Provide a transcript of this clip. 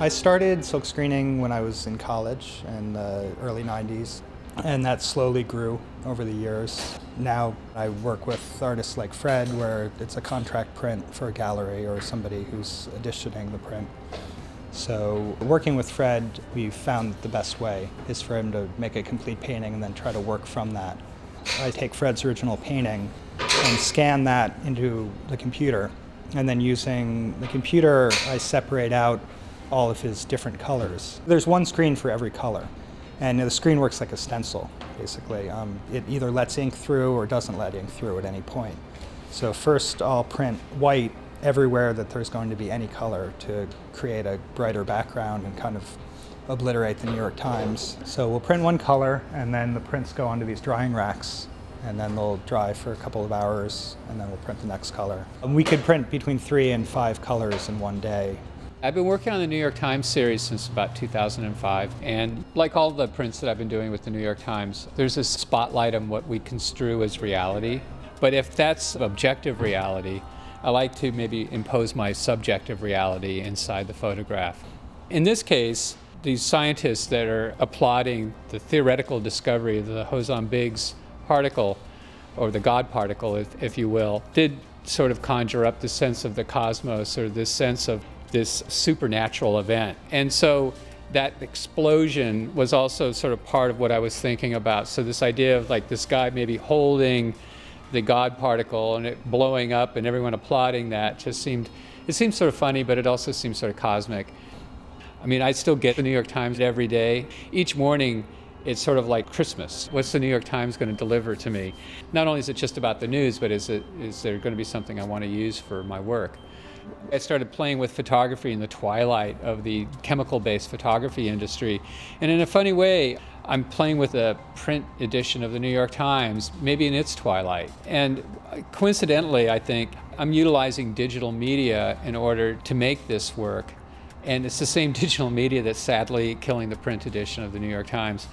I started silk screening when I was in college in the early 90s, and that slowly grew over the years. Now I work with artists like Fred, where it's a contract print for a gallery or somebody who's editioning the print. So working with Fred, we found the best way is for him to make a complete painting and then try to work from that. I take Fred's original painting and scan that into the computer, and then using the computer I separate out all of his different colors. There's one screen for every color, and the screen works like a stencil, basically. It either lets ink through or doesn't let ink through at any point. So first I'll print white everywhere that there's going to be any color to create a brighter background and kind of obliterate the New York Times. So we'll print one color, and then the prints go onto these drying racks, and then they'll dry for a couple of hours, and then we'll print the next color. And we could print between 3 and 5 colors in one day. I've been working on the New York Times series since about 2005, and like all the prints that I've been doing with the New York Times, there's this spotlight on what we construe as reality. But if that's objective reality, I like to maybe impose my subjective reality inside the photograph. In this case, these scientists that are applauding the theoretical discovery of the Hozon-Biggs particle, or the God particle, if you will, did sort of conjure up the sense of the cosmos, or this sense of this supernatural event. And so that explosion was also sort of part of what I was thinking about. So this idea of like this guy maybe holding the God particle and it blowing up and everyone applauding that just seemed sort of funny, but it also seemed sort of cosmic. I mean, I still get the New York Times every day. Each morning, it's sort of like Christmas. What's the New York Times going to deliver to me? Not only is it just about the news, but is there going to be something I want to use for my work? I started playing with photography in the twilight of the chemical-based photography industry. And in a funny way, I'm playing with a print edition of the New York Times, maybe in its twilight. And coincidentally, I think, I'm utilizing digital media in order to make this work. And it's the same digital media that's sadly killing the print edition of the New York Times.